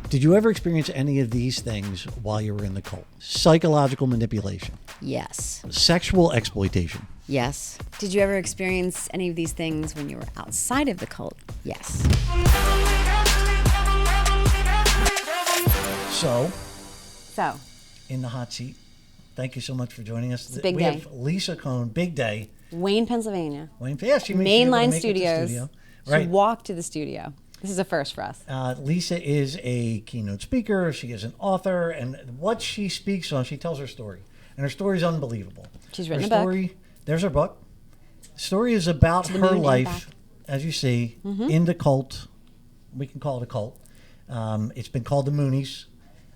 Did you ever experience any of these things while you were in the cult? Psychological manipulation, Yes. sexual exploitation, Yes. Did you ever experience any of these things when you were outside of the cult? Yes. So, So, in the hot seat, thank you so much for joining us. a big we day. have Lisa Kohn, big day. Wayne, Pennsylvania. Wayne, yeah, she made able to Mainline make it to Studios. studio. She Right. walked to the studio. This is a first for us. Lisa is a keynote speaker. She is an author, and what she speaks on, she tells her story, and her story is unbelievable. She's written her a book. story, there's her book. The story is about the her Moon and life, back. as you see, in the cult. We can call it a cult. It's been called the Moonies,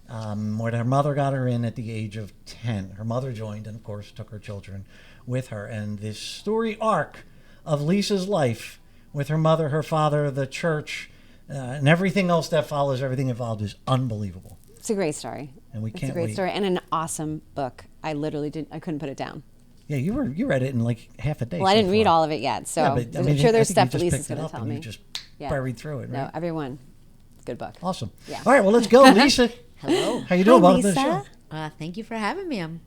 where her mother got her in at the age of 10. Her mother joined and, of course, took her children with her. And this story arc of Lisa's life with her mother, her father, the church, and everything else that follows, everything involved, is unbelievable. It's a great story. And we It's can't a great wait. story and an awesome book. I couldn't put it down. Yeah, you read it in like half a day. Well, I so didn't read far. all of it yet, so Yeah, but, I I'm mean, sure I there's think stuff you that just Lisa's picked it going to up tell and me. You just Yeah. buried through it, right? No, everyone. It's a good book. Awesome. Yeah. All right, well, let's go, Lisa. Hello. How you doing? Hi, Welcome to the Lisa. show. Thank you for having me. I'm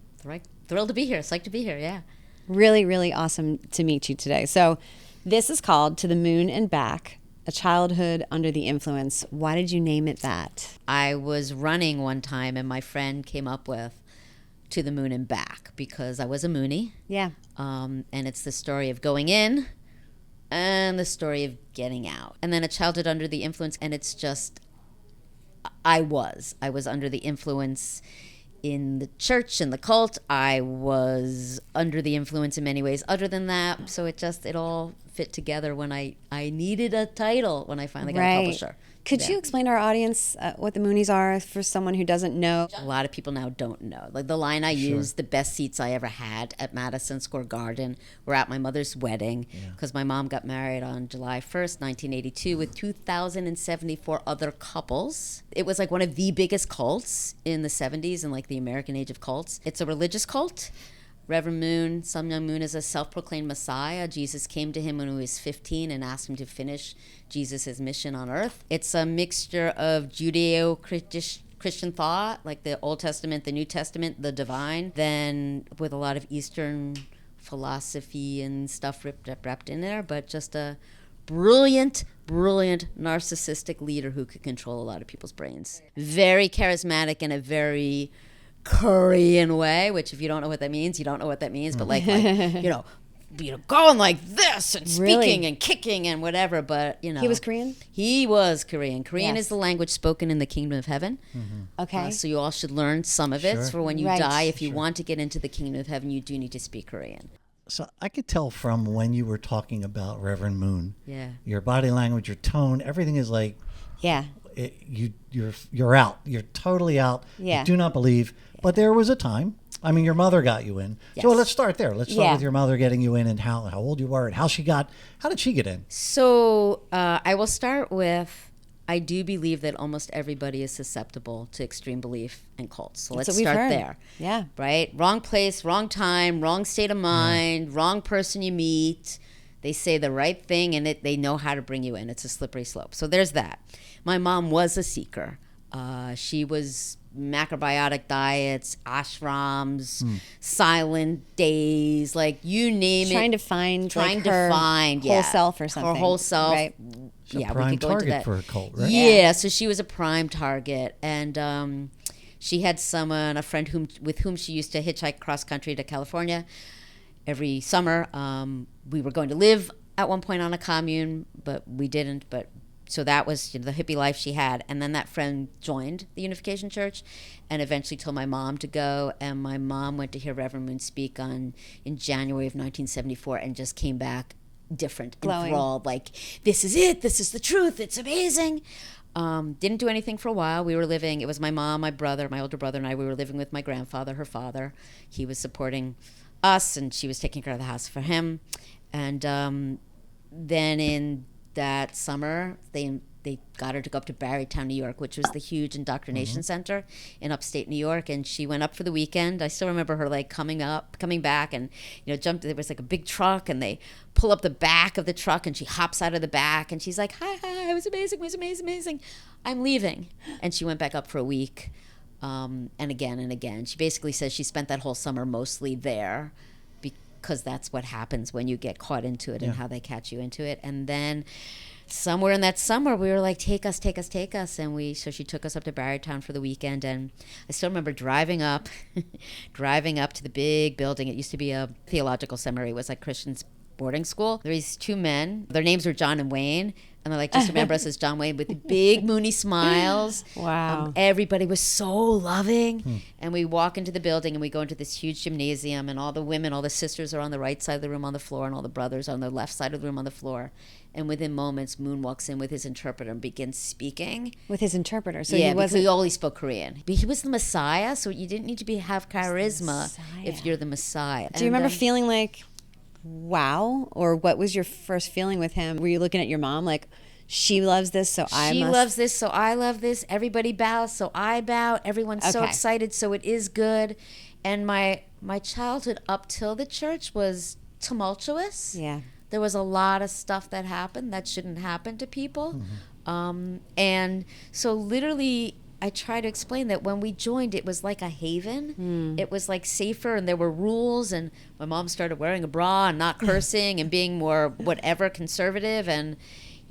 thrilled to be here. Psyched to be here. Yeah. Really, really awesome to meet you today. So, this is called To the Moon and Back, A Childhood Under the Influence. Why did you name it that? I was running one time and my friend came up with To the Moon and Back because I was a Moonie. Yeah. And it's the story of going in and the story of getting out. And then a childhood under the influence. And it's just, I was under the influence in the church and the cult. I was under the influence in many ways other than that. So it all fit together when I needed a title when I finally got a publisher. Could Yeah. you explain to our audience what the Moonies are for someone who doesn't know? A lot of people now don't know. Like the line I used, the best seats I ever had at Madison Square Garden were at my mother's wedding because my mom got married on July 1st, 1982 with 2,074 other couples. It was like one of the biggest cults in the 70s and like the American age of cults. It's a religious cult. Reverend Moon, Sun Myung Moon, is a self-proclaimed Messiah. Jesus came to him when he was 15 and asked him to finish Jesus' mission on earth. It's a mixture of Judeo-Christian thought, like the Old Testament, the New Testament, the divine, then with a lot of Eastern philosophy and stuff wrapped in there, but just a brilliant narcissistic leader who could control a lot of people's brains. Very charismatic in a very Korean way, which if you don't know what that means, you don't know what that means, but like going like this and speaking Really? and kicking and whatever, but He was Korean? He was Korean. Korean Yes. is the language spoken in the kingdom of heaven. Okay. So you all should learn some of it. Sure. For when you Right. die, if you want to get into the kingdom of heaven, you do need to speak Korean. So I could tell from when you were talking about Reverend Moon, Yeah. your body language, your tone, everything is like Yeah. you're out. You're totally out. Yeah. You do not believe. But there was a time. I mean, your mother got you in. So Yes. let's start there. Let's start Yeah. with your mother getting you in and how old you were and how did she get in? So I will start with, I do believe that almost everybody is susceptible to extreme belief and cults. So That's let's what we've start heard. there. Yeah. Right? Wrong place, wrong time, wrong state of mind, wrong person you meet. They say the right thing and they know how to bring you in. It's a slippery slope. So there's that. My mom was a seeker. She was macrobiotic diets, ashrams, silent days, like you name Trying it. to find Trying like, to her find whole yeah, self or something. Her whole self. Right. She's a Yeah, we prime could go into target that. for a cult, right? Yeah, so she was a prime target, and she had a friend with whom she used to hitchhike cross country to California every summer. We were going to live at one point on a commune, but we didn't. But so that was the hippie life she had, and then that friend joined the Unification Church, and eventually told my mom to go. And my mom went to hear Reverend Moon speak in January of 1974, and just came back different, Glowing. enthralled, like, this is it, this is the truth, it's amazing. Didn't do anything for a while. We were living, it was my mom, my brother, my older brother and I, we were living with my grandfather, her father. He was supporting us and she was taking care of the house for him. And then in that summer, they they got her to go up to Barrytown, New York, which was the huge indoctrination center in upstate New York. And she went up for the weekend. I still remember her like coming back and, jumped. There was like a big truck and they pull up the back of the truck and she hops out of the back and she's like, hi, it was amazing. I'm leaving. And she went back up for a week. And again. She basically says she spent that whole summer mostly there because that's what happens when you get caught into it and how they catch you into it. And then somewhere in that summer, we were like, take us. And so she took us up to Barrytown for the weekend. And I still remember driving up to the big building. It used to be a theological seminary. It was like Christian's boarding school. There were these two men. Their names were John and Wayne. And they're like, just remember us as John Wayne with the big Mooney smiles. Wow. Everybody was so loving. And we walk into the building and we go into this huge gymnasium and all the women, all the sisters are on the right side of the room on the floor and all the brothers on the left side of the room on the floor. And within moments, Moon walks in with his interpreter and begins speaking. With his interpreter. So because he only spoke Korean. But he was the Messiah, so you didn't need to have charisma if you're the Messiah. Do you remember feeling like, wow? Or what was your first feeling with him? Were you looking at your mom like, she loves this, so She loves this, so I love this. Everybody bows, so I bow. Everyone's so excited, so it is good. And my childhood up till the church was tumultuous. Yeah. There was a lot of stuff that happened that shouldn't happen to people. And so literally I try to explain that when we joined, it was like a haven. It was like safer and there were rules, and my mom started wearing a bra and not cursing and being more whatever conservative, and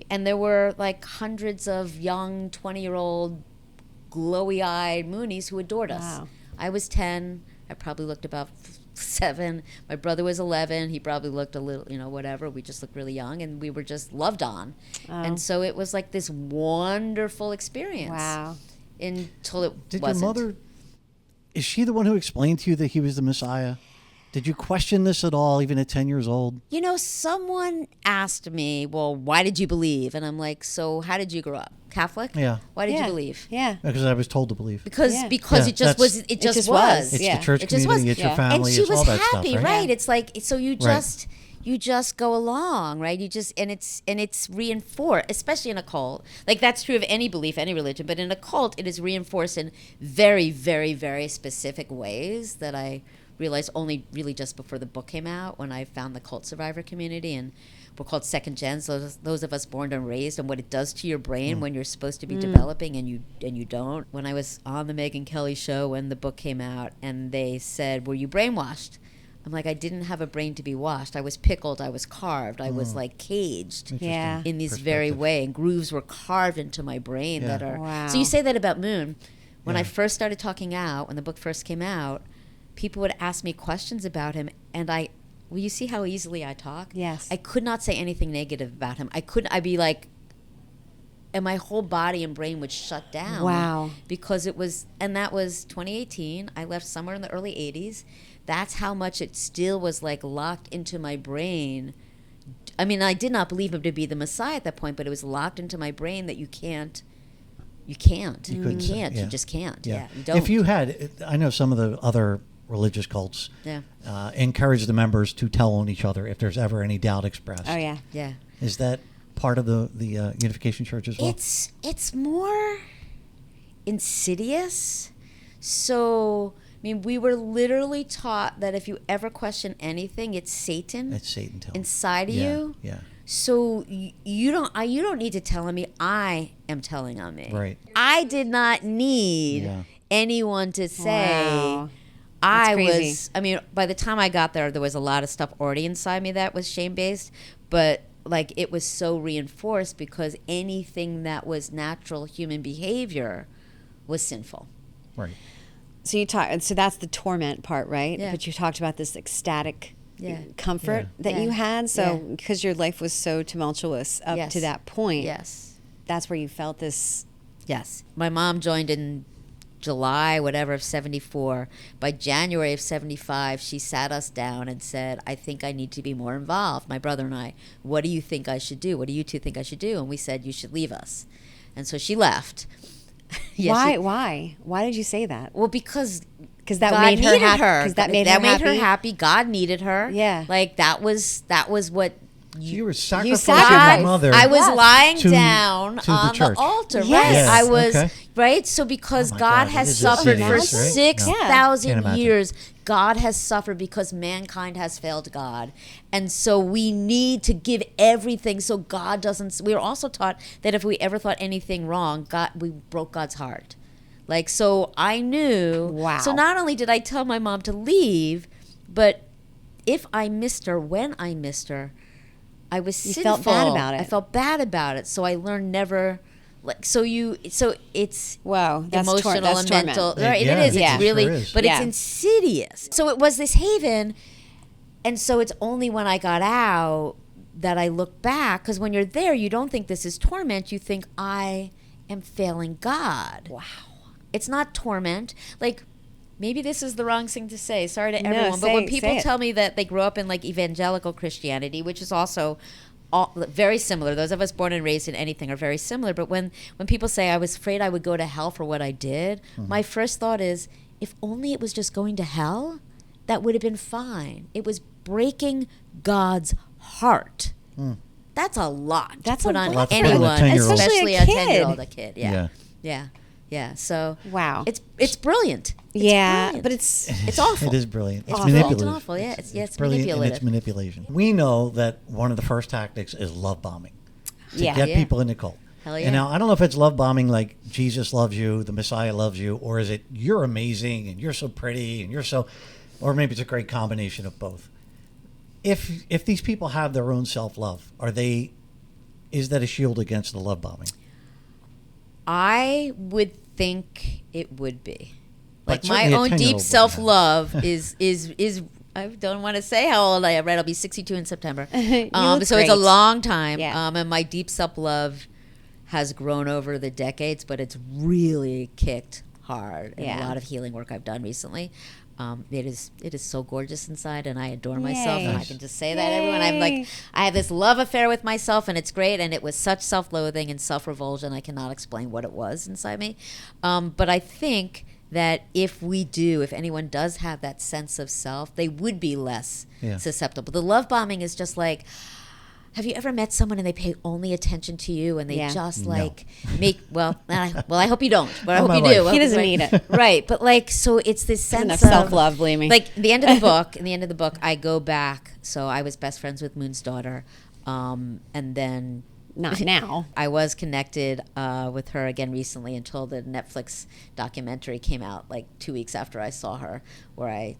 there were like hundreds of young 20-year-old glowy-eyed Moonies who adored us. Wow. I was 10. I probably looked about 7. My brother was 11. He probably looked a little, whatever. We just looked really young, and we were just loved on. And so it was like this wonderful experience. Wow. Until it Did wasn't. your mother, is she the one who explained to you that he was the Messiah? Did you question this at all, even at 10 years old? Someone asked me, well, why did you believe? And I'm like, so how did you grow up? Catholic? Yeah. Why did you believe? Yeah. Because I was told to believe. Because Yeah. it just was. It just was. It's Yeah. the church It just community, was. it's your Yeah. family, And she it's was all that happy, stuff, right? It's like, so you Right. you just go along, right? And it's reinforced, especially in a cult. Like that's true of any belief, any religion, but in a cult, it is reinforced in very, very, very specific ways that I realized only really just before the book came out, when I found the cult survivor community, and we're called second gens, those of us born and raised, and what it does to your brain when you're supposed to be developing and you don't. When I was on the Megyn Kelly show when the book came out, and they said, were you brainwashed? I'm like, I didn't have a brain to be washed. I was pickled. I was carved. I was like caged Yeah. in this very way, and grooves were carved into my brain that are. Wow. So you say that about Moon. When Yeah. I first started talking out, when the book first came out, people would ask me questions about him, and well, you see how easily I talk? Yes. I could not say anything negative about him. I'd be like, and my whole body and brain would shut down. Wow. Because that was 2018. I left somewhere in the early 80s. That's how much it still was like locked into my brain. I mean, I did not believe him to be the Messiah at that point, but it was locked into my brain that you can't. You just can't. Yeah. You don't. If you had, I know some of the other religious cults encourage the members to tell on each other if there's ever any doubt expressed. Oh, yeah. Yeah. Is that part of the Unification Church as well? It's more insidious. So, I mean, we were literally taught that if you ever question anything, it's Satan. It's Satan telling inside of you. Yeah. So you don't need to tell on me. I am telling on me. Right. I did not need anyone to say. Wow. I That's crazy. was. I mean, by the time I got there was a lot of stuff already inside me that was shame based, but like it was so reinforced because anything that was natural human behavior was sinful. Right. So so that's the torment part, right? Yeah. But you talked about this ecstatic comfort Yeah. that Yeah. you had. So Yeah. because your life was so tumultuous up Yes. to that point, Yes. that's where you felt this. Yes. My mom joined in July, whatever, of 74. By January of 75, she sat us down and said, I think I need to be more involved, my brother and I. What do you think I should do? What do you two think I should do? And we said, you should leave us. And so she left. Why? Why did you say that? Well, because that God made her needed happy. her. 'Cause that made her happy? God needed her. Yeah. Like that was what So you were sacrificing your sacrificed. mother. I was Yes. lying To- down to the on the church. altar. Yes. Right. Yes, I was okay. right. So because Oh my God God, has it is suffered for insidious, right? 6,000 Can't imagine. years, God has suffered because mankind has failed God, and so we need to give everything so God doesn't. We were also taught that if we ever thought anything wrong, we broke God's heart. Like, so I knew. Wow. So not only did I tell my mom to leave, but if I missed her, when I missed her, I was sinful. felt bad about it. I felt bad about it. So I learned never, like, so it's Wow, that's emotional that's and torment. mental. Yeah, Right, yeah, it is. yeah. It's really, It sure is. but Yeah. it's insidious. So it was this haven, and so it's only when I got out that I look back, because when you're there, you don't think this is torment. You think I am failing God. Wow. It's not torment. Like, maybe this is the wrong thing to say. Sorry to No, everyone. But when say people it. tell me that they grew up in like evangelical Christianity, which is also very similar. Those of us born and raised in anything are very similar. But when people say I was afraid I would go to hell for what I did, my first thought is, if only it was just going to hell, that would have been fine. It was breaking God's heart. That's a lot That's to put a on lot to put on a anyone, 10-year-old. especially a Especially a 10-year-old, kid. a kid. Yeah. Yeah. So Wow. it's brilliant. It's Yeah, brilliant. but it's awful. It is brilliant. It's Awful. manipulative. It's awful. Yeah, it's brilliant in manipulative. its manipulation. We know that one of the first tactics is love bombing to Yeah. get Yeah. people in the cult. Hell yeah. And now I don't know if it's love bombing like Jesus loves you, the Messiah loves you, or is it you're amazing and you're so pretty and you're so, or maybe it's a great combination of both. If these people have their own self-love, is that a shield against the love bombing? I would think it would be. But Like, my certainly a own 10-year-old deep wouldn't self-love is I don't want to say how old I am. Right, I'll be 62 in September. You So look it's a great. long time. Yeah. And my deep self-love has grown over the decades, but it's really kicked hard. And Yeah. a lot of healing work I've done recently. It is so gorgeous inside, and I adore myself, Yay. and I can just say that, everyone. I have this love affair with myself, and it's great, and it was such self-loathing and self-revulsion. I cannot explain what it was inside me. But I think that if anyone does have that sense of self, they would be less susceptible. The love bombing is just like, have you ever met someone and they pay only attention to you and they just like make, I hope you don't, but I hope my you wife. do. He doesn't need it. Right. But like, so it's this sense Enough of self-love, believe me. Like in the end of the book, I go back. So I was best friends with Moon's daughter. And then Not now. I was connected with her again recently until the Netflix documentary came out like 2 weeks after I saw her, where I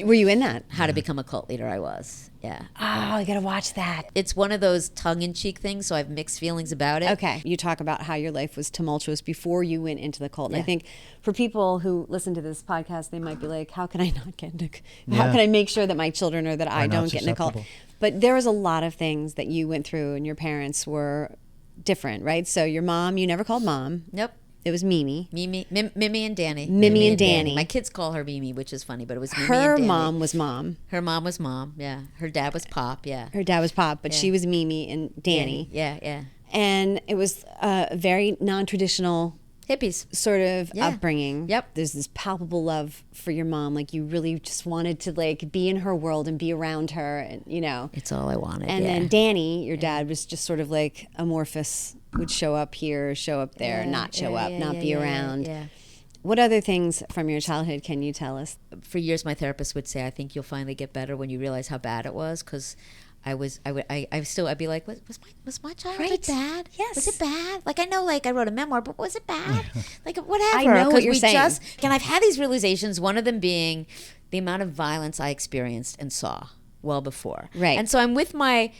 Were you in that? how to become a cult leader. I was, yeah. Oh, I gotta watch that. It's one of those tongue-in-cheek things, so I have mixed feelings about it. Okay. You talk about how your life was tumultuous before you went into the cult. And I Yeah. think for people who listen to this podcast, they might be like, how can I not get into, Yeah. how can I make sure that my children or that I not don't get in a cult? susceptible. But there was a lot of things that you went through and your parents were different, right? So your mom, you never called mom. Nope. It was Mimi. Mimi and Danny. Mimi and Danny. My kids call her Mimi, which is funny, but it was Mimi and Her Danny. mom was mom. Her mom was mom, yeah. Her dad was Pop, yeah. Her dad was Pop, but Yeah. she was Mimi and Danny. Yeah. And it was a very non-traditional Hippies. sort of Yeah. upbringing. Yep. There's this palpable love for your mom. Like you really just wanted to like be in her world and be around her, and you know. It's all I wanted. And yeah. then Danny, your dad, was just sort of like amorphous. Would show up here, show up there, not show up, not be around. Yeah. What other things from your childhood can you tell us? For years, my therapist would say, "I think you'll finally get better when you realize how bad it was." Because I'd be like, was my childhood Right. bad? Yes. Was it bad? Like I know, like I wrote a memoir, but was it bad? Like whatever. I know what 'Cause you're we saying. And I've had these realizations. One of them being the amount of violence I experienced and saw well before. Right. And so I'm with my,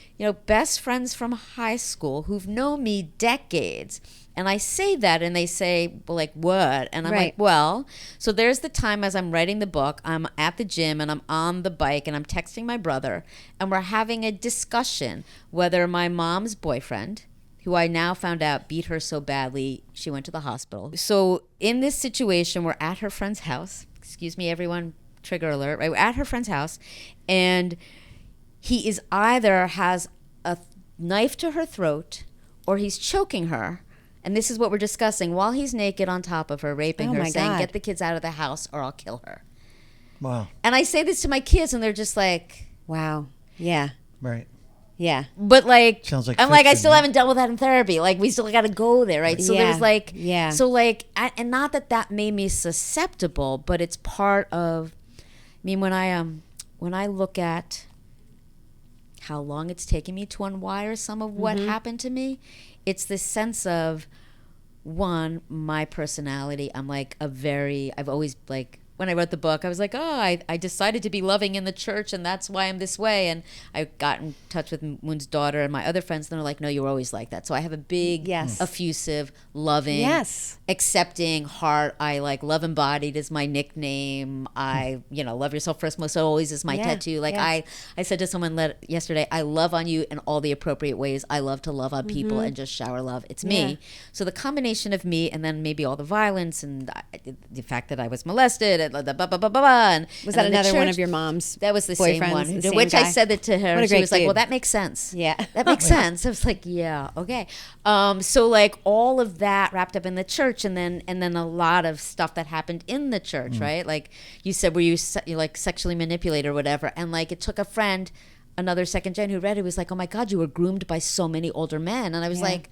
best friends from high school who've known me decades. And I say that and they say, well, like what? And I'm Right. like, well, so there's the time as I'm writing the book, I'm at the gym and I'm on the bike and I'm texting my brother and we're having a discussion whether my mom's boyfriend, who I now found out beat her so badly she went to the hospital. So in this situation, we're at her friend's house. Excuse me, everyone, trigger alert, right? We're at her friend's house and he is either has a knife to her throat or he's choking her. And this is what we're discussing while he's naked on top of her, raping Oh her, my saying, God. get the kids out of the house or I'll kill her. Wow. And I say this to my kids and they're just like, Wow. Yeah. Right. Yeah. But like, Sounds like I'm like, I fiction, still right? haven't dealt with that in therapy. Like, we still got to go there, right? So Yeah. there's like, Yeah. So like, and not that made me susceptible, but it's part of. I mean, when I look at how long it's taken me to unwire some of what happened to me, it's this sense of, one, my personality. I'm like I've always like, when I wrote the book, I was like, I decided to be loving in the church, and that's why I'm this way. And I got in touch with Moon's daughter and my other friends, and they're like, no, you were always like that. So I have a big, effusive, loving, accepting heart. I like Love Embodied is my nickname. I, love yourself first, most always is my tattoo. Like I said to someone yesterday, I love on you in all the appropriate ways. I love to love on people and just shower love. It's me. So the combination of me and then maybe all the violence and the fact that I was molested, and was that another one of your mom's? That was the same boyfriends, one. the same Which guy? I said that to her. What a She great was like, dude. "Well, that makes sense. Yeah. That makes sense." I was like, "Yeah, okay." So like all of that wrapped up in the church, and then a lot of stuff that happened in the church, right? Like you said, were you like sexually manipulated or whatever? And like it took a friend, another second gen who read it, was like, "Oh my God, you were groomed by so many older men," and I was like,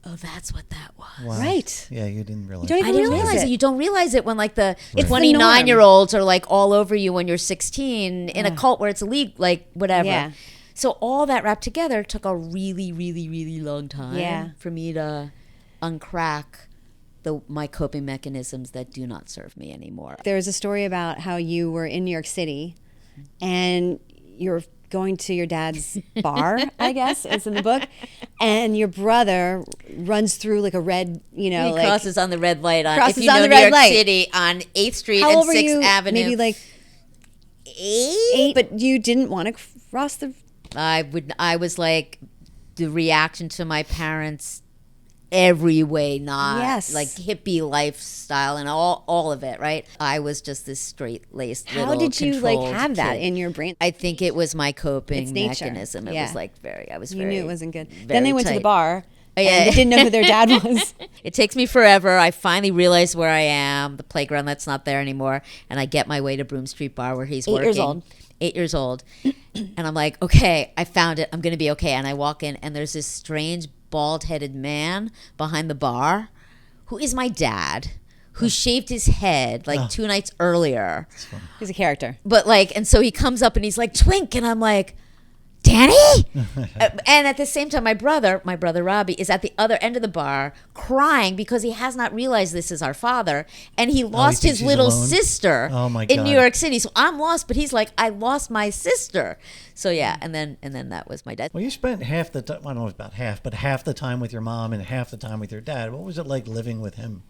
oh, that's what that was. Wow. Right. Yeah, you didn't realize. You don't I even didn't realize it. it. You don't realize it when like the It's the 29-year-olds are like all over you when you're 16 in a cult where it's illegal, like whatever. Yeah. So all that wrapped together took a really, really, really long time for me to uncrack my coping mechanisms that do not serve me anymore. There's a story about how you were in New York City and you're going to your dad's bar, I guess, it's in the book, and your brother runs through like a red, He crosses on the red light on, if you know on the New red York light. City, on 8th Street How and old were 6th you? Avenue. Maybe like 8, but you didn't want to cross the... I was like the reaction to my parents' every way, not like hippie lifestyle and all of it, right? I was just this straight-laced How little did you like controlled have that kid. in your brain? I think it was my coping It's nature. mechanism. It was like You knew it wasn't good. very Then they went to the tight. bar. Yeah. And they didn't know who their dad was. It takes me forever. I finally realize where I am, the playground that's not there anymore, and I get my way to Broome Street Bar where he's 8 working. years old. 8 years old. And I'm like, okay, I found it. I'm going to be okay. And I walk in, and there's this strange bald-headed man behind the bar who is my dad, who shaved his head like 2 nights earlier. He's a character. But like, and so he comes up and he's like, Twink. And I'm like, Danny? And at the same time, my brother Robbie, is at the other end of the bar crying because he has not realized this is our father. And he lost thinks his he's little alone? sister Oh, my in God. New York City. So I'm lost, but he's like, I lost my sister. So yeah, and then that was my dad. Well, you spent half the time, I don't know if about half, but half the time with your mom and half the time with your dad. What was it like living with him?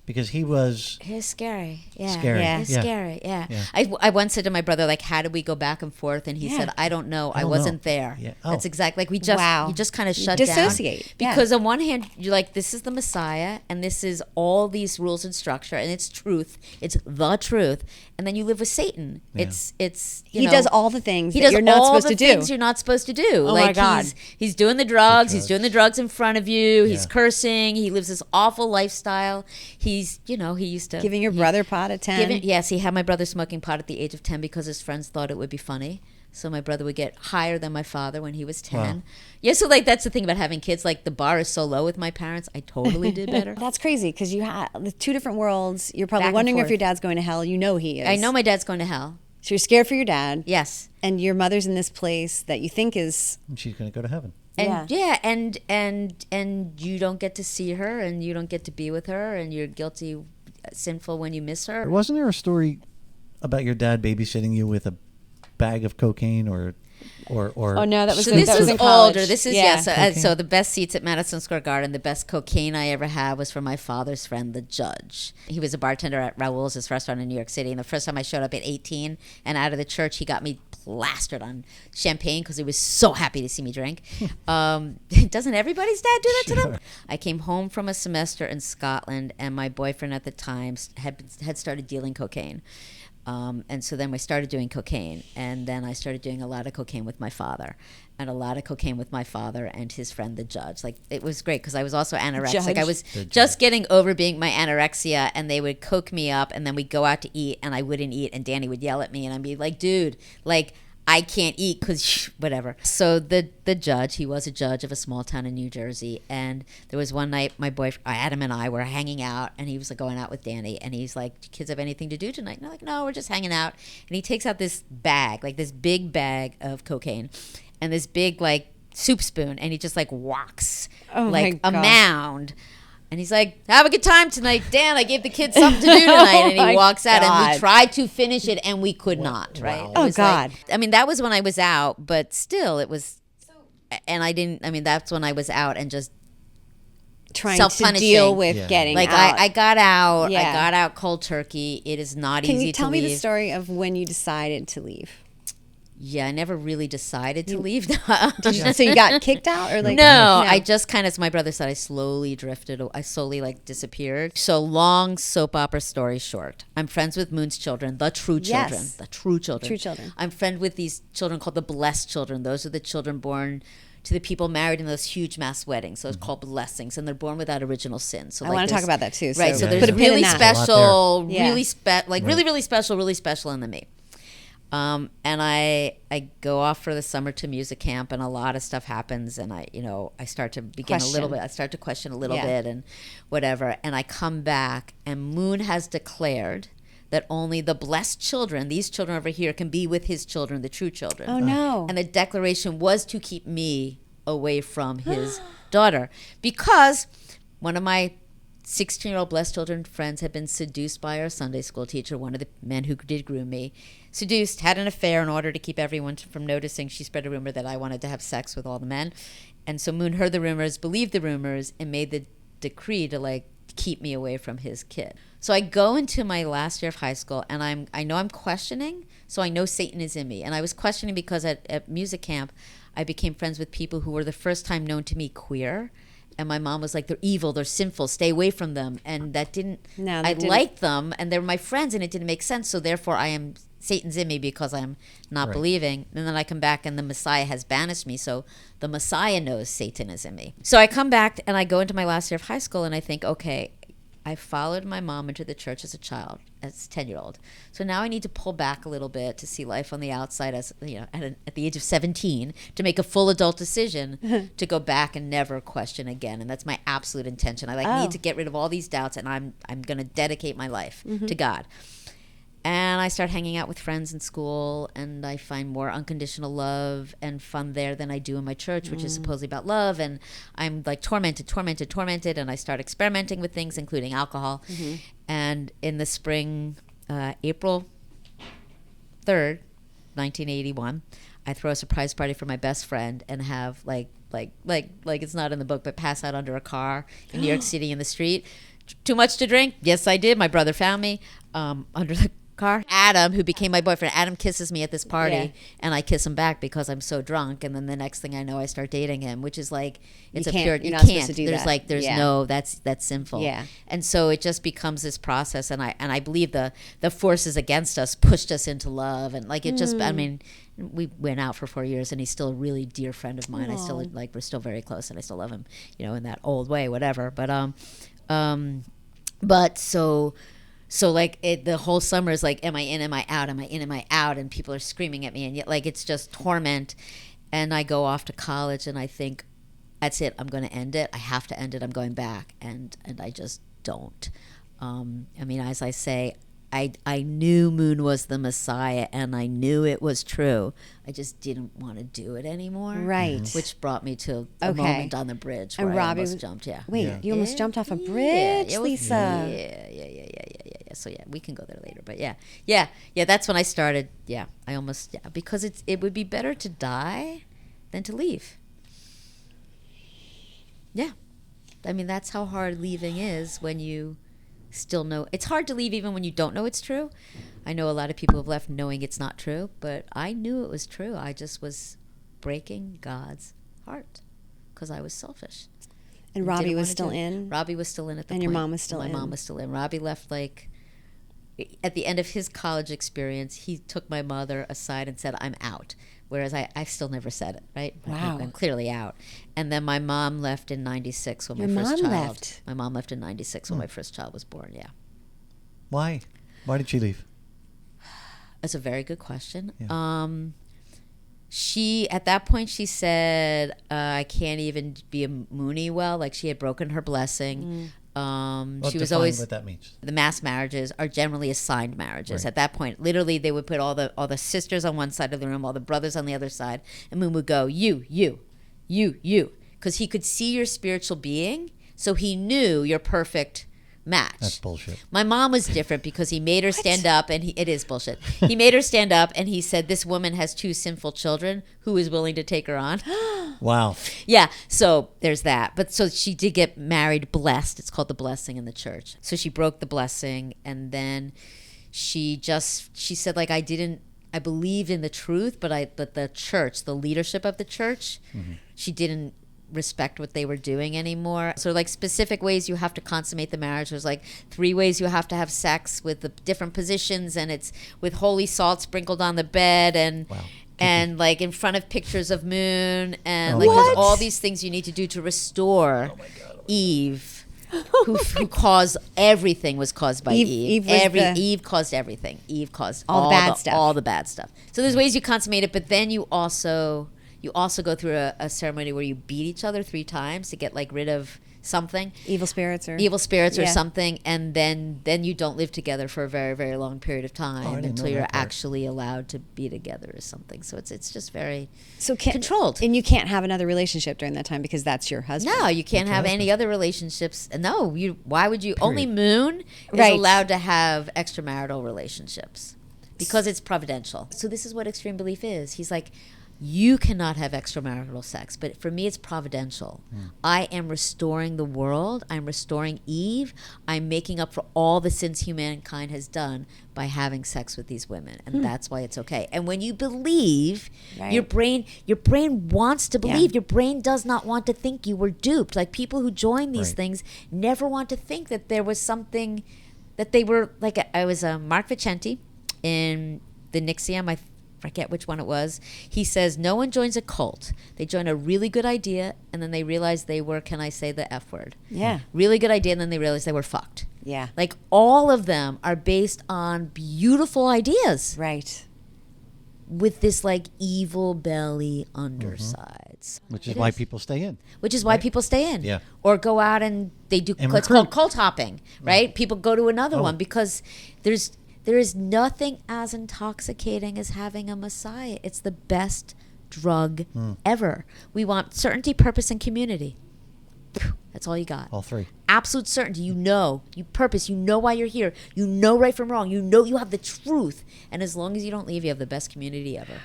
Because he was It's scary. Yeah. scary. Yeah. It's Yeah. scary. Yeah. Yeah. I once said to my brother, like, how did we go back and forth? And he said, I don't know. I don't wasn't know. there. Yeah. Oh. That's exactly like you just kind of shut down. Dissociate. Yeah. Because on one hand, you're like, this is the Messiah and this is all these rules and structure and it's truth. It's the truth. And then you live with Satan. Yeah. It's He does all the things he that does you're not all supposed the to do. things you're not supposed to do. Oh, like my God. He's doing the drugs. He's doing the drugs in front of you. He's Yeah. cursing. He lives this awful lifestyle. He's, he used to Giving your brother pot at 10. Yes, he had my brother smoking pot at the age of 10 because his friends thought it would be funny. So my brother would get higher than my father when he was 10. Wow. Yeah, so like that's the thing about having kids. Like the bar is so low with my parents. I totally did better. That's crazy because you have the 2 different worlds. You're probably Back and wondering if forth. your dad's going to hell. You know he is. I know my dad's going to hell. So you're scared for your dad. Yes. And your mother's in this place that you think is... and she's going to go to heaven. And and you don't get to see her and you don't get to be with her and you're guilty, sinful when you miss her. Wasn't there a story about your dad babysitting you with a bag of cocaine or Oh, no, that was So in- this that was is in college. older. This is Yeah. So the best seats at Madison Square Garden, the best cocaine I ever had was from my father's friend, the judge. He was a bartender at Raoul's restaurant in New York City, and the first time I showed up at 18 and out of the church, he got me plastered on champagne because he was so happy to see me drink. Doesn't everybody's dad do that to them? I came home from a semester in Scotland, and my boyfriend at the time had started dealing cocaine. And so then we started doing cocaine, and then I started doing a lot of cocaine with my father, and a lot of cocaine with my father and his friend, the judge. Like it was great because I was also anorexic. Judge. I was just getting over being my anorexia, and they would coke me up, and then we'd go out to eat, and I wouldn't eat, and Danny would yell at me, and I'd be like, "Dude, like I can't eat because whatever. So the judge, he was a judge of a small town in New Jersey, and there was one night my boyfriend Adam and I were hanging out, and he was like going out with Danny, and he's like, "Do kids have anything to do tonight?" And I'm like, "No, we're just hanging out." And he takes out this bag, like this big bag of cocaine, and this big like soup spoon, and he just like walks like a mound. And he's like, "Have a good time tonight, Dan. I gave the kids something to do tonight." And he walks out, and we tried to finish it, and we could not, right? Wow. Oh, God. Like, I mean, that was when I was out, but still, it was, and I didn't, I mean, that's when I was out and just Trying to deal with getting like, out. I got out. Yeah. I got out cold turkey. It is not easy to leave. Can you tell me the story of when you decided to leave? Yeah, I never really decided to leave. So you got kicked out, or like no, I just kind of, as my brother said, I slowly drifted. I slowly like disappeared. So long soap opera story short. I'm friends with Moon's children, the true children, Yes. the true children. True children. I'm friend with these children called the blessed children. Those are the children born to the people married in those huge mass weddings. So it's called blessings, and they're born without original sin. So I like want to talk about that too. Right. So put there's a pin in really that. special, Yeah. really really special, and then me. And I go off for the summer to music camp, and a lot of stuff happens, and I start to begin a little bit. I start to question a little bit, and whatever. And I come back, and Moon has declared that only the blessed children, these children over here, can be with his children, the true children. Oh no! And the declaration was to keep me away from his daughter, because one of my 16-year-old blessed children friends had been seduced by our Sunday school teacher, one of the men who did groom me. Seduced, had an affair in order to keep everyone from noticing. She spread a rumor that I wanted to have sex with all the men. And so Moon heard the rumors, believed the rumors, and made the decree to like keep me away from his kid. So I go into my last year of high school, and I know I'm questioning, so I know Satan is in me. And I was questioning because at music camp, I became friends with people who were the first time known to me queer. And my mom was like, "They're evil, they're sinful, stay away from them." And that didn't, I liked them, and they were my friends, and it didn't make sense. So therefore I am, Satan's in me because I'm not believing. And then I come back, and the Messiah has banished me. So the Messiah knows Satan is in me. So I come back, and I go into my last year of high school, and I think, okay, I followed my mom into the church as a child, as a 10-year-old. So now I need to pull back a little bit to see life on the outside as, at the age of 17, to make a full adult decision to go back and never question again. And that's my absolute intention. I need to get rid of all these doubts, and I'm going to dedicate my life to God. And I start hanging out with friends in school, and I find more unconditional love and fun there than I do in my church, which is supposedly about love. And I'm like tormented, and I start experimenting with things, including alcohol. And in the spring, April 3rd, 1981, I throw a surprise party for my best friend and have like it's not in the book, but pass out under a car in New York City in the street. Too much to drink? Yes, I did. My brother found me under the car. Adam, who became my boyfriend, Adam kisses me at this party, and I kiss him back because I'm so drunk. And then the next thing I know, I start dating him, which is like, it's you're you not can't. supposed to do there's that. like, there's no, that's sinful. Yeah. And so it just becomes this process, and I believe the forces against us pushed us into love, and like it just, I mean, we went out for 4 years, and he's still a really dear friend of mine. I still like, we're still very close, and I still love him, in that old way, whatever. But so like the whole summer is like, am I in, am I out, am I in, am I out? And people are screaming at me, and yet like it's just torment. And I go off to college, and I think, that's it, I'm going to end it. I have to end it. I'm going back. And I just don't. I mean, as I say, I knew Moon was the Messiah, and I knew it was true. I just didn't want to do it anymore. Right. Which brought me to a moment on the bridge where I almost jumped. Yeah. Wait, you almost jumped off a bridge, Lisa? Yeah. So yeah, we can go there later. But yeah. That's when I started. Yeah, because it would be better to die than to leave. Yeah, I mean that's how hard leaving is when you still know. It's hard to leave even when you don't know it's true. I know a lot of people have left knowing it's not true, but I knew it was true. I just was breaking God's heart because I was selfish. And Robbie was still in? Robbie was still in at the point. And your mom was still in? My mom was still in. Robbie left like at the end of his college experience. He took my mother aside and said, "I'm out." Whereas I still never said it, right? Wow. I'm clearly out. And then my mom left in 96 when my first child. My mom left in 96 when my first child was born, yeah. Why? Why did she leave? That's a very good question. Yeah. at that point, she said, I can't even be a Moonie well. Like, she had broken her blessing. She was always, what that means. the mass marriages are generally assigned marriages. Right. At that point, literally, they would put all the sisters on one side of the room, all the brothers on the other side, and Moon would go, you, because he could see your spiritual being, so he knew your perfect match. That's bullshit. My mom was different because he made her stand up, and it is bullshit. He made her stand up, and he said, this woman has 2 sinful children. Who is willing to take her on? Wow. Yeah, so there's that. But so she did get married, blessed. It's called the blessing in the church. So she broke the blessing, and then she said, like, I believed in the truth, but the church, the leadership of the church, she didn't respect what they were doing anymore. So like specific ways you have to consummate the marriage. There's like 3 ways you have to have sex with the different positions, and it's with holy salt sprinkled on the bed, and Wow. and like in front of pictures of Moon, and like there's all these things you need to do to restore Eve, who caused everything, was caused by Eve. Eve caused everything. Eve caused all the bad stuff. All the bad stuff. So there's ways you consummate it, but then you also go through a ceremony where you beat each other 3 times to get like rid of something, evil spirits or something, and then you don't live together for a very, very long period of time until you're actually allowed to be together or something. So it's just very controlled. And you can't have another relationship during that time because that's your husband. No, you can't have any other relationships. No, why would you? Period. Only Moon is allowed to have extramarital relationships because it's providential. So this is what extreme belief is. He's like, you cannot have extramarital sex, but for me it's providential. I am restoring the world. I'm restoring Eve. I'm making up for all the sins humankind has done by having sex with these women, and that's why it's okay. And when you believe, your brain wants to believe. Your brain does not want to think you were duped. Like people who join these things never want to think that there was something that they were like. I was Mark Vicente in the Nixium. I forget which one it was. He says no one joins a cult. They join a really good idea, and then they realize they were, can I say the F word? Yeah. Really good idea, and then they realize they were fucked. Yeah. Like all of them are based on beautiful ideas. Right. With this like evil belly undersides. Which is why people stay in. Which is why people stay in. Yeah. Or go out and they do, And it's called cult hopping, right? People go to another one because there is nothing as intoxicating as having a Messiah. It's the best drug ever. We want certainty, purpose, and community. That's all you got. All 3. Absolute certainty. You purpose. You know why you're here. You know right from wrong. You know you have the truth. And as long as you don't leave, you have the best community ever.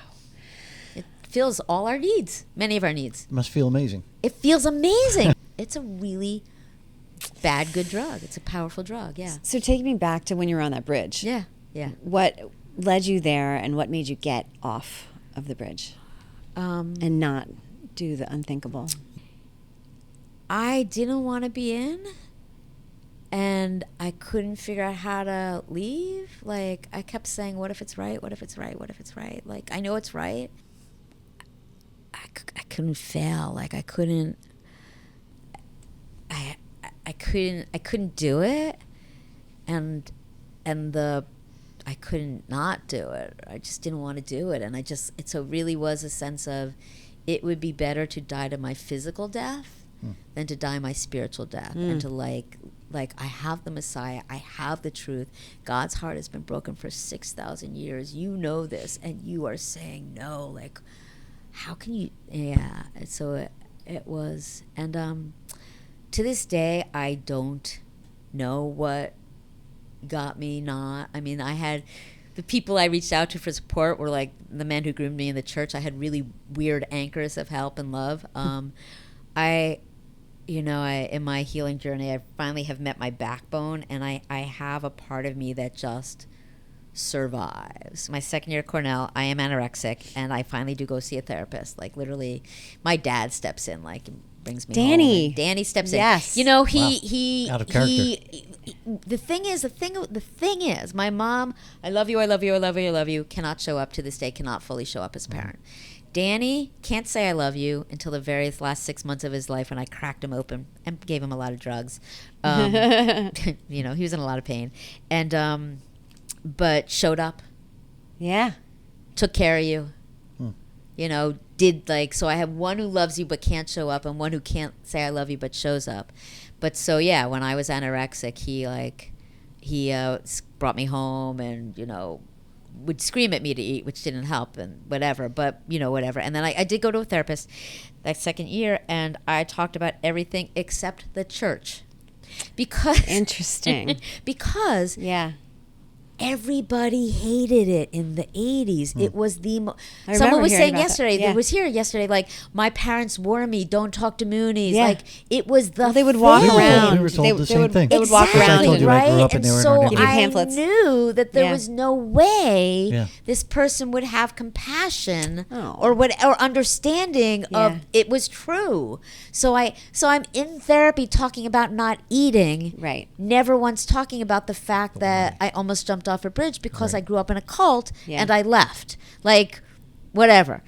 It fills all our needs. Many of our needs. It must feel amazing. It feels amazing. It's a really bad, good drug. It's a powerful drug, yeah. So take me back to when you were on that bridge. Yeah, yeah. What led you there, and what made you get off of the bridge and not do the unthinkable? I didn't want to be in, and I couldn't figure out how to leave. Like, I kept saying, what if it's right? What if it's right? What if it's right? Like, I know it's right. I couldn't fail. Like, I couldn't do it, and I couldn't not do it. I just didn't want to do it, and it really was a sense of, it would be better to die to my physical death than to die my spiritual death, and to like I have the Messiah, I have the truth. God's heart has been broken for 6,000 years. You know this, and you are saying no. Like, how can you? Yeah. And so it was, and to this day, I don't know what got me not. I mean, I had the people I reached out to for support were like the men who groomed me in the church. I had really weird anchors of help and love. In my healing journey, I finally have met my backbone, and I have a part of me that just survives. My second year at Cornell, I am anorexic, and I finally do go see a therapist. Like, literally, my dad steps in, like, brings me Danny. home. Danny steps in. Yes. You know, Out of character. The thing is, my mom, I love you, cannot show up to this day, cannot fully show up as a parent. Danny can't say I love you until the very last 6 months of his life when I cracked him open and gave him a lot of drugs. He was in a lot of pain. And, but showed up. Yeah. Took care of you. did like, so I have one who loves you but can't show up, and one who can't say I love you but shows up. But so yeah, when I was anorexic, he brought me home and would scream at me to eat, which didn't help, and whatever. But whatever. And then I did go to a therapist that second year, and I talked about everything except the church, because interesting, because yeah. Everybody hated it in the 80s. It was the I someone remember was hearing saying about yesterday, that. Yeah. that was here yesterday, like, my parents warned me, don't talk to Moonies. Yeah. Like, it was the They would walk thing. around. We were told the same thing. They would walk Exactly, around. I told you, right? I grew up and And they were in so our Give you I pamphlets. knew that there Yeah. was no way Yeah. this person would have compassion Oh. or understanding Yeah. of it was true. So I'm in therapy talking about not eating, Right. never once talking about the fact that I almost jumped off a bridge because I grew up in a cult Yeah. and I left. Like, whatever.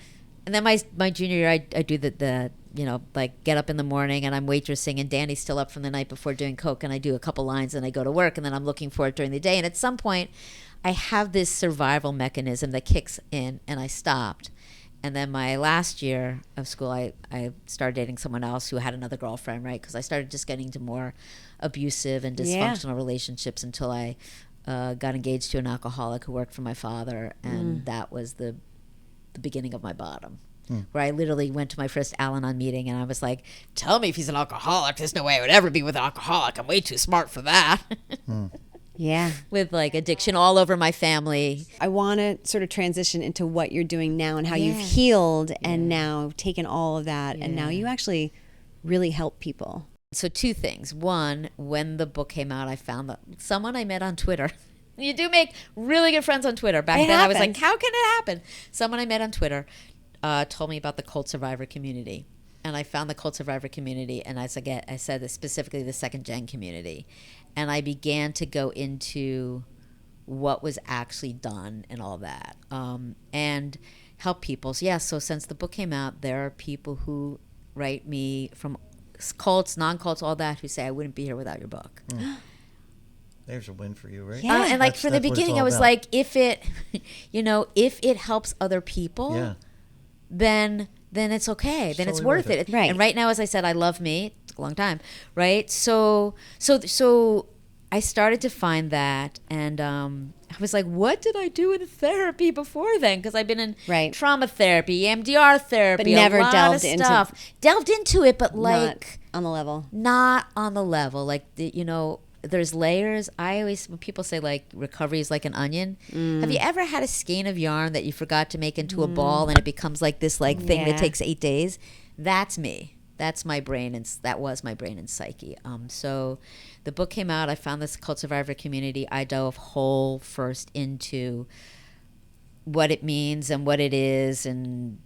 And then my junior year, I do the like, get up in the morning and I'm waitressing, and Danny's still up from the night before doing coke, and I do a couple lines and I go to work, and then I'm looking for it during the day. And at some point, I have this survival mechanism that kicks in, and I stopped. And then my last year of school, I started dating someone else who had another girlfriend, right? Because I started just getting into more abusive and dysfunctional relationships until I got engaged to an alcoholic who worked for my father, and that was the beginning of my bottom. Where I literally went to my first Al-Anon meeting, and I was like, tell me if he's an alcoholic. There's no way I would ever be with an alcoholic. I'm way too smart for that. Yeah. With like addiction all over my family. I want to sort of transition into what you're doing now and how you've Yeah. healed and now taken all of that, and now you actually really help people. So two things. One, when the book came out, I found that someone I met on Twitter. You do make really good friends on Twitter. Back It then, I was happens. like, how can it happen? Someone I met on Twitter told me about the cult survivor community. And I found the cult survivor community, and I said this specifically, the second gen community. And I began to go into what was actually done and all that, and help people. So, so since the book came out, there are people who write me from cults, non-cults, all that, who say, I wouldn't be here without your book. There's a win for you, right? Yeah. And like, That's for the what it's beginning, all I was about. like, if it, if it helps other people, Yeah. then it's okay. Then it's totally worth worth it. it. Right. And right now, as I said, I love me. It took a long time, right? So I started to find that, and I was like, what did I do in therapy before then? Because I've been in Right. trauma therapy, EMDR therapy, But never a lot delved of into- stuff. Delved into it, but like Not on the level. not on the level. Like, there's layers. When people say like recovery is like an onion, have you ever had a skein of yarn that you forgot to make into a ball, and it becomes like this like thing Yeah. that takes 8 days? That's me. That's my brain, and that was my brain and psyche. So the book came out. I found this cult survivor community. I dove whole first into what it means and what it is, and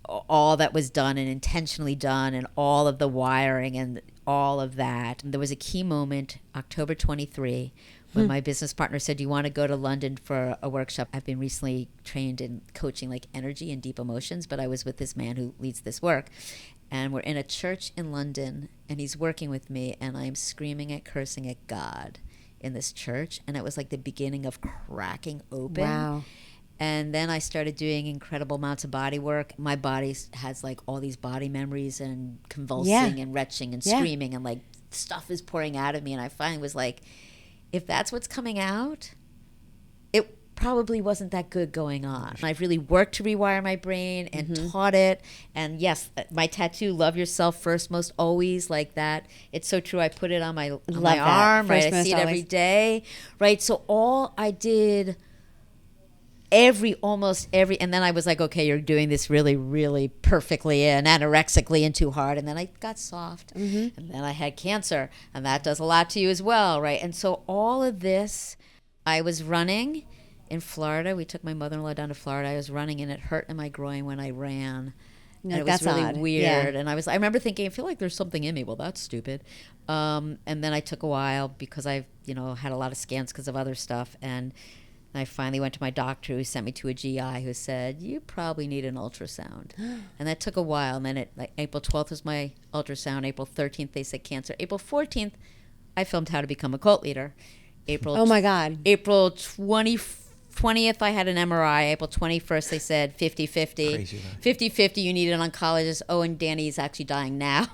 all that was done and intentionally done, and all of the wiring and all of that. And there was a key moment, October 23, when my business partner said, do you want to go to London for a workshop? I've been recently trained in coaching like energy and deep emotions, but I was with this man who leads this work. And we're in a church in London, and he's working with me, and I'm screaming and cursing at God in this church. And it was like the beginning of cracking open. Wow. And then I started doing incredible amounts of body work. My body has like all these body memories and convulsing and retching and screaming, and like stuff is pouring out of me. And I finally was like, if that's what's coming out, it probably wasn't that good going on. And I've really worked to rewire my brain and taught it. And yes, my tattoo, love yourself first, most always, like that. It's so true. I put it on my that. arm, First, right? I most see it every always. day, right? So all I did, almost every, and then I was like, okay, you're doing this really, really perfectly and anorexically and too hard. And then I got soft, and then I had cancer, and that does a lot to you as well, right? And so all of this, I was running in Florida. We took my mother-in-law down to Florida. I was running, and it hurt in my groin when I ran. And it was That's really odd. weird. Yeah. And I remember thinking, I feel like there's something in me. Well, that's stupid. And then I took a while because I've, had a lot of scans because of other stuff. And I finally went to my doctor, who sent me to a GI, who said, you probably need an ultrasound. And that took a while. And then April 12th was my ultrasound. April 13th, they said cancer. April 14th, I filmed How to Become a Cult Leader. Oh my God. April 24th, 20th, I had an MRI. April 21st, they said 50-50. Crazy, right? 50-50, you need an oncologist. Oh, and Danny's actually dying now.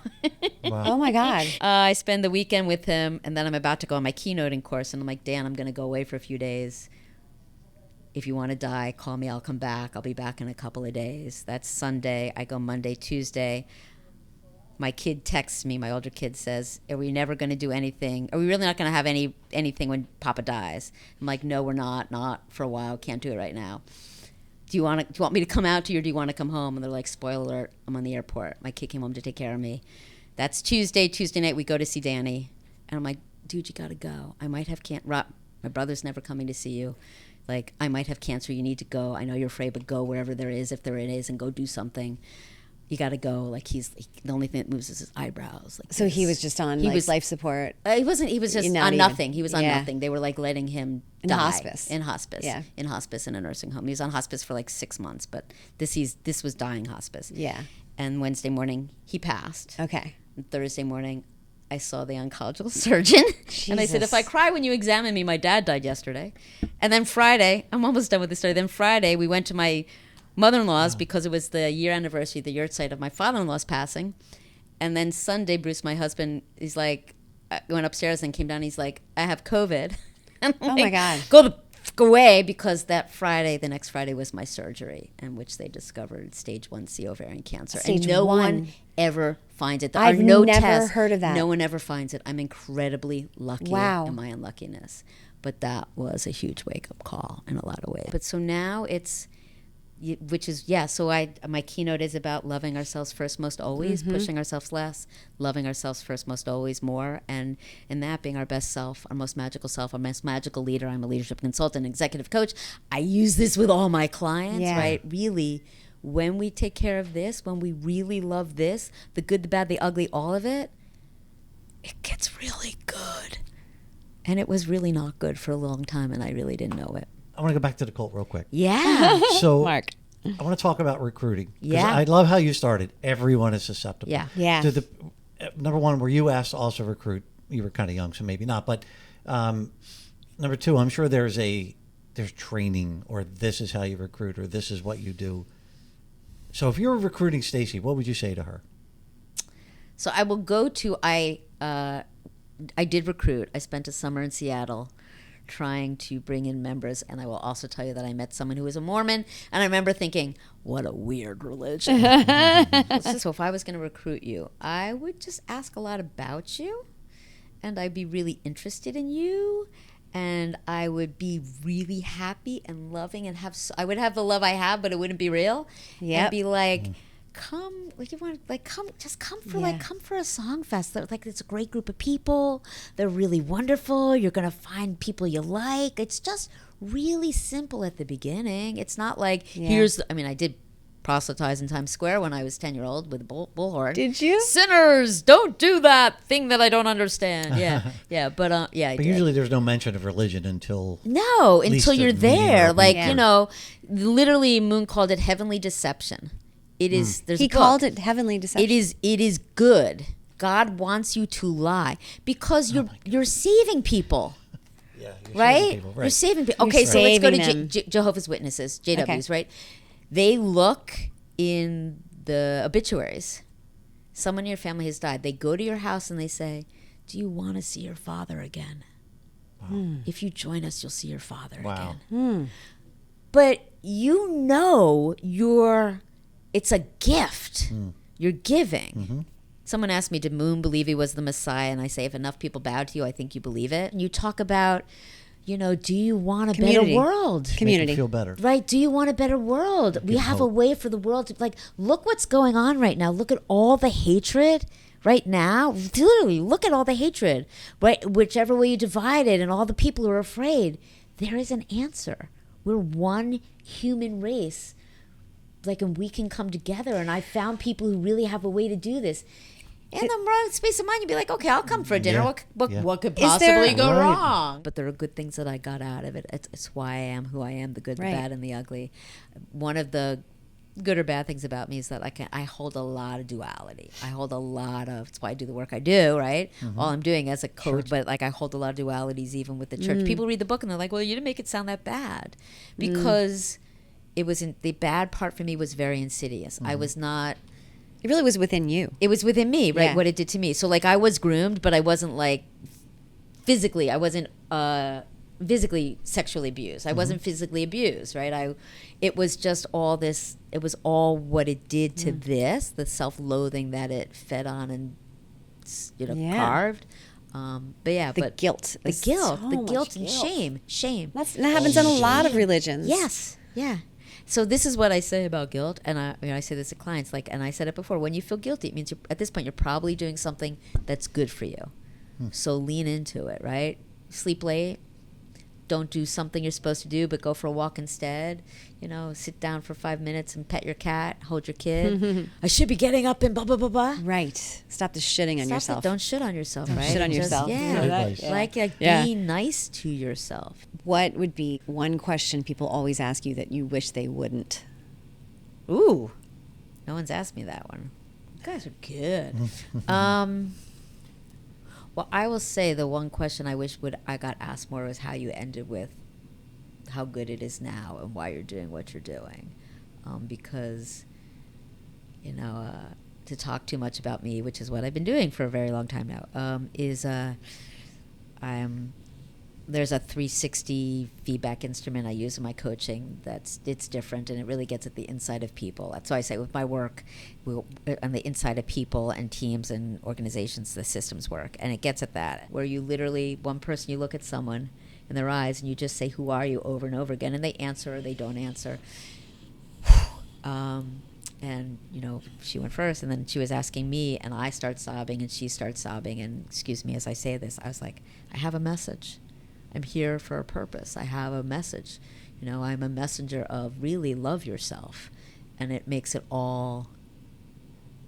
Wow. Oh my God. I spend the weekend with him, and then I'm about to go on my keynoting course, and I'm like, Dan, I'm going to go away for a few days. If you want to die, call me. I'll come back. I'll be back in a couple of days. That's Sunday. I go Monday, Tuesday. My kid texts me. My older kid says, "Are we never going to do anything? Are we really not going to have anything when Papa dies?" I'm like, "No, we're not. Not for a while. Can't do it right now. Do you want me to come out to you, or do you want to come home?" And they're like, "Spoiler alert, I'm on the airport. My kid came home to take care of me." That's Tuesday. Tuesday night, we go to see Danny. And I'm like, "Dude, you got to go. I might have cancer. My brother's never coming to see you. Like, I might have cancer. You need to go. I know you're afraid, but go wherever there is, if there it is, and go do something. You got to go." Like, the only thing that moves is his eyebrows. Like, So he was just on life support. He wasn't. He was just Not on even. nothing. He was on Yeah. nothing. They were like letting him In die. hospice. In hospice. Yeah. In hospice in a nursing home. He was on hospice for like 6 months, but this was dying hospice. Yeah. And Wednesday morning he passed. Okay. And Thursday morning I saw the oncological surgeon, and I said, Jesus. "If I cry when you examine me, my dad died yesterday." And then Friday, I'm almost done with the story. Then Friday we went to my mother-in-law's because it was the year anniversary, the yahrzeit of my father-in-law's passing. And then Sunday, Bruce, my husband, he's like, went upstairs and came down. He's like, "I have COVID." And I'm Oh my like, God. Go the fuck away, because the next Friday was my surgery, in which they discovered stage 1C ovarian cancer. Stage and no 1. one ever finds it. There I've are no never tests. heard of that. No one ever finds it. I'm incredibly lucky Wow. in my unluckiness. But that was a huge wake-up call in a lot of ways. But so now it's, which is, so my keynote is about loving ourselves first most always, pushing ourselves less, loving ourselves first most always more, and that being our best self, our most magical leader. I'm a leadership consultant, executive coach. I use this with all my clients, right? Really, when we take care of this, when we really love this, the good, the bad, the ugly, all of it, it gets really good. And it was really not good for a long time, and I really didn't know it. I want to go back to the cult real quick. Yeah. So Mark. I want to talk about recruiting. 'Cause Yeah. I love how you started. Everyone is susceptible. Yeah. Yeah. Number one, were you asked to also recruit? You were kind of young, so maybe not. But number two, I'm sure there's training, or this is how you recruit, or this is what you do. So if you're recruiting Stacy, what would you say to her? So I will go to, I did recruit. I spent a summer in Seattle trying to bring in members, and I will also tell you that I met someone who was a Mormon, and I remember thinking, what a weird religion. So if I was going to recruit you, I would just ask a lot about you, and I'd be really interested in you, and I would be really happy and loving, and I would have the love I have, but it wouldn't be real. Yep. And be like, come, like, you want, like, come for a song fest. Like, it's a great group of people. They're really wonderful. You're gonna find people you like. It's just really simple at the beginning. It's not like I did proselytize in Times Square when I was 10-year-old with a bullhorn. Did you? Sinners, don't do that thing that I don't understand. Yeah, but I But did. usually there's no mention of religion until Until the you're meeting there. or Like, Yeah. Literally Moon called it heavenly deception. It is. There's He a book. called it heavenly deception. It is good. God wants you to lie because you're saving people, you're right? saving people, You're saving people. Okay, You're so let's go to saving them. Jehovah's Witnesses, JWs, Okay. right? They look in the obituaries. Someone in your family has died. They go to your house and they say, "Do you want to see your father again? If you join us, you'll see your father Wow. again." But it's a gift you're giving. Someone asked me, did Moon believe he was the Messiah? And I say, if enough people bow to you, I think you believe it. And you talk about, do you want a Community. better world? Make Community. them feel better. Right? Do you want a better world? We have a hope. way for the world to, look what's going on right now. Look at all the hatred right now. Literally, look at all the hatred. Right? Whichever way you divide it and all the people who are afraid, there is an answer. We're one human race. And we can come together. And I found people who really have a way to do this. In the wrong space of mind, you'd be like, okay, I'll come for a dinner. Yeah. What could Is there- possibly go Right. wrong? But there are good things that I got out of it. It's why I am who I am, the good, the Right. bad, and the ugly. One of the good or bad things about me is that like I hold a lot of duality. I hold a lot of, that's why I do the work I do, right? All I'm doing as a coach, but like I hold a lot of dualities even with the church. People read the book and they're like, well, you didn't make it sound that bad, because it wasn't, the bad part for me was very insidious. I was not, It really was within you. it was within me, right? Yeah. What it did to me. So like I was groomed, but I wasn't like physically, I wasn't physically sexually abused. I wasn't physically abused, right? It was just all this, it was all what it did to this, the self-loathing that it fed on and, carved. But yeah, The guilt. the There's guilt, so the much guilt and shame. That happens in a lot of religions. Yes. Yeah. So this is what I say about guilt, and I say this to clients, like, and I said it before. When you feel guilty, it means at this point you're probably doing something that's good for you. So lean into it, right? Sleep late. Don't do something you're supposed to do, but go for a walk instead. Sit down for 5 minutes and pet your cat, hold your kid. I should be getting up and blah blah blah blah. Right. Stop the shitting on Stop yourself. it. Don't shit on yourself, right? Shit on Just- yourself. Yeah. Good advice. Like Yeah. be nice to yourself. What would be one question people always ask you that you wish they wouldn't? Ooh, no one's asked me that one. You guys are good. Well, I will say the one question I wish I got asked more was how you ended with how good it is now and why you're doing what you're doing, because to talk too much about me, which is what I've been doing for a very long time now, there's a 360 feedback instrument I use in my coaching. It's different, and it really gets at the inside of people. That's why I say with my work, on the inside of people and teams and organizations, the systems work, and it gets at that, where you literally, one person, you look at someone in their eyes and you just say, who are you, over and over again, and they answer or they don't answer. And she went first, and then she was asking me, and I start sobbing and she starts sobbing, and excuse me as I say this, I was like, I have a message. I'm here for a purpose. I have a message. I'm a messenger of really love yourself. And it makes it all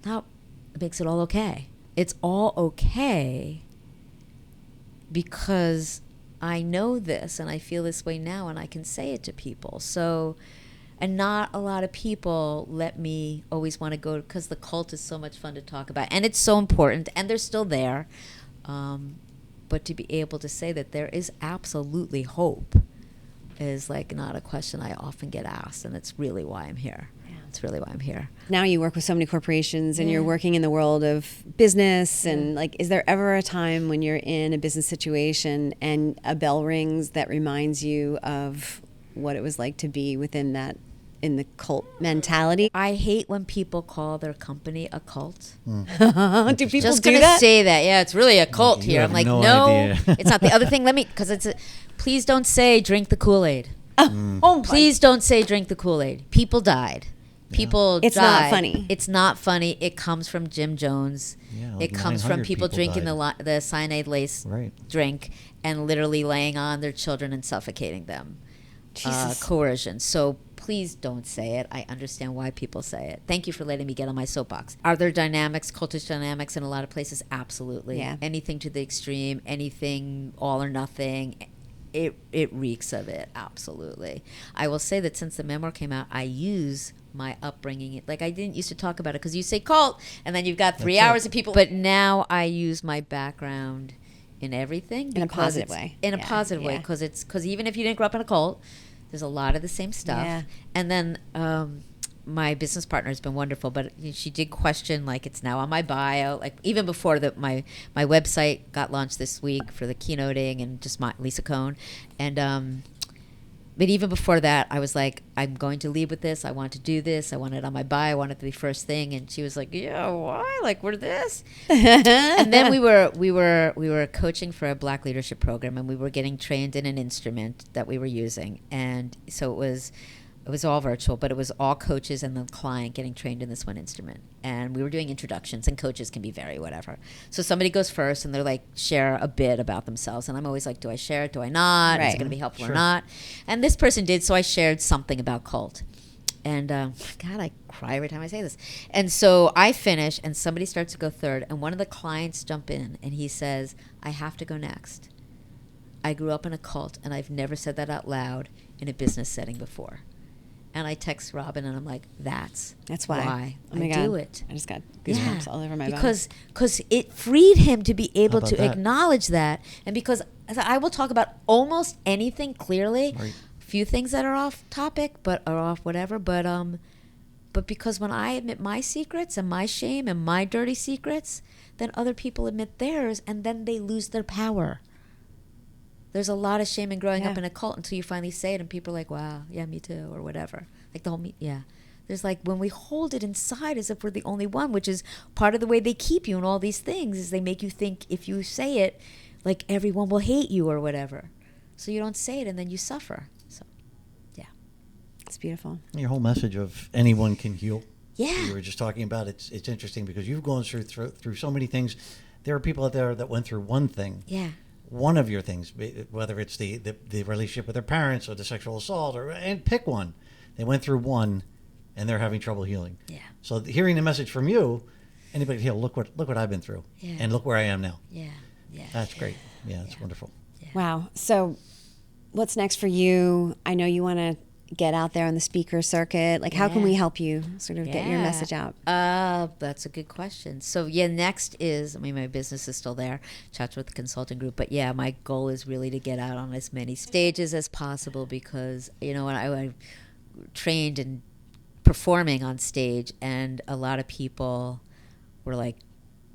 okay. It's all okay because I know this and I feel this way now and I can say it to people. So, and not a lot of people let me always want to go, because the cult is so much fun to talk about. And it's so important, and they're still there. But to be able to say that there is absolutely hope is like not a question I often get asked, and it's really why I'm here. Yeah. It's really why I'm here. Now you work with so many corporations, and you're working in the world of business, and like, is there ever a time when you're in a business situation and a bell rings that reminds you of what it was like to be within that, in the cult mentality? I hate when people call their company a cult. Do people Just do gonna that? say that, yeah, it's really a cult You here. have I'm like, no no, idea. it's not. The other thing, because please don't say drink the Kool-Aid. Oh, Please don't say drink the Kool-Aid. People died. People It's died. not funny. It's not funny. It comes from Jim Jones. Yeah, like It comes from 900 people drinking died. the cyanide laced Right. drink and literally laying on their children and suffocating them. Jesus. Coercion. So please don't say it. I understand why people say it. Thank you for letting me get on my soapbox. Are there dynamics, cultish dynamics in a lot of places? Absolutely. Yeah. Anything to the extreme, anything all or nothing, it reeks of it. Absolutely. I will say that since the memoir came out, I use my upbringing. Like, I didn't used to talk about it because you say cult and then you've got 3 That's hours it. of people. But now I use my background in everything. In a because positive it's- way. In a Yeah, positive way. yeah. Because even if you didn't grow up in a cult, there's a lot of the same stuff. Yeah. And then my business partner has been wonderful, but she did question, like, it's now on my bio, like even before my website got launched this week for the keynoting and just Lisa Kohn. And but even before that, I was like, I'm going to lead with this. I want to do this. I want it on my bio. I want it to be first thing. And she was like, yeah, why? Like, we're this. And then we were coaching for a Black leadership program, and we were getting trained in an instrument that we were using. And so it was all virtual, but it was all coaches and the client getting trained in this one instrument. And we were doing introductions, and coaches can be very whatever. So somebody goes first and they're like, share a bit about themselves. And I'm always like, do I share it? Do I not? Is Right. it going to be helpful or Sure. not? And this person did, so I shared something about cult. And God, I cry every time I say this. And so I finish, and somebody starts to go third, and one of the clients jump in, and he says, I have to go next. I grew up in a cult, and I've never said that out loud in a business setting before. And I text Robin and I'm like, that's why. Oh my I God. do it. I just got goosebumps all over my body. Because it freed him to be able about to that? acknowledge that. And because I will talk about almost anything clearly. Right. Few things that are off topic, but are off whatever. But because when I admit my secrets and my shame and my dirty secrets, then other people admit theirs, and then they lose their power. There's a lot of shame in growing up in a cult until you finally say it, and people are like, "Wow, yeah, me too," or whatever. Like the whole There's like when we hold it inside as if we're the only one, which is part of the way they keep you in all these things. Is they make you think if you say it, like everyone will hate you or whatever. So you don't say it, and then you suffer. So, yeah, it's beautiful. Your whole message of anyone can heal. Yeah. You were just talking about it's interesting because you've gone through so many things. There are people out there that went through one thing. Yeah. One of your things, whether it's the relationship with their parents or the sexual assault, and pick one. They went through one, and they're having trouble healing. Yeah. So hearing the message from you, anybody can heal. Look what I've been through, and look where I am now. Yeah. Yeah. That's great. Yeah, it's wonderful. Yeah. Wow. So, what's next for you? I know you want to get out there on the speaker circuit. Like, how can we help you sort of get your message out? That's a good question. So, next is, my business is still there, Chats with the Consulting Group. But, my goal is really to get out on as many stages as possible because, when I trained in performing on stage, and a lot of people were like,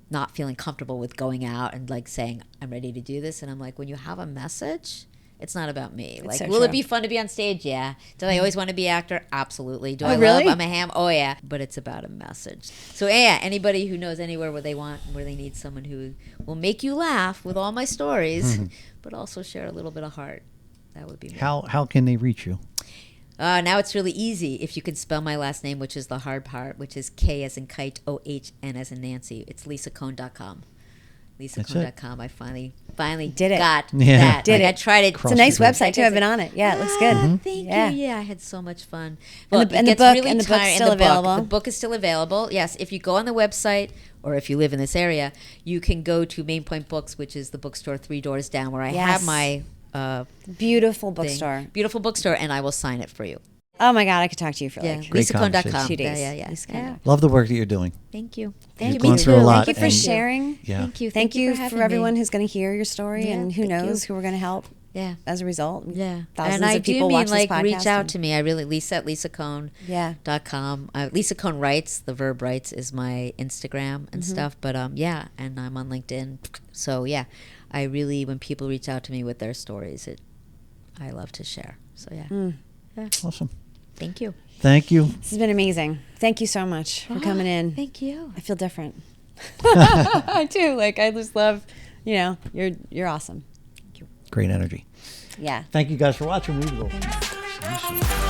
not feeling comfortable with going out and like saying, I'm ready to do this. And I'm like, when you have a message, it's not about me. It's like, so will true. it be fun to be on stage? Yeah. Did I always want to be actor? Absolutely. Do Oh, I really? love I'm a ham? Oh, yeah. But it's about a message. So, anybody who knows anywhere where they need someone who will make you laugh with all my stories, but also share a little bit of heart, that would be me. How can they reach you? Now it's really easy if you can spell my last name, which is the hard part, which is K as in kite, O-H-N as in Nancy. It's LisaKohn.com. LisaKohn.com. I finally Did it. got Yeah. that. Did Like, it. I tried it. It's a nice website too. I've been on it. Yeah, it looks good. Thank Yeah. you. Yeah, I had so much fun. And Look, the- and it the gets book- and the book's tiring. still available? The book is still available. Yes, if you go on the website, or if you live in this area, you can go to Main Point Books, which is the bookstore 3 doors down, where I have Yes. my Beautiful thing. bookstore. Beautiful bookstore, and I will sign it for you. Oh my God, I could talk to you for like Great LisaKohn.com. conversation. 2 days. Yeah. LisaKohn.com. Love the work that you're doing. Thank you. You've Thank gone you. through a lot. Thank you for and- sharing. Yeah. Thank you. Thank you having for everyone me. who's going to hear your story, Yeah, and who thank knows you. who we're going to help Yeah. as a result. Yeah. Thousands And I of people do watch mean this like reach podcast out and- to me. I really, Lisa at LisaKohn.com. Lisa Kohn Writes, the verb writes is my Instagram and stuff. But and I'm on LinkedIn. So I really, when people reach out to me with their stories, I love to share. So yeah. Awesome. Thank you. Thank you. This has been amazing. Thank you so much for coming in. Thank you. I feel different. I do. Like, I just love, you're awesome. Great energy. Yeah. Thank you guys for watching. We will see you soon.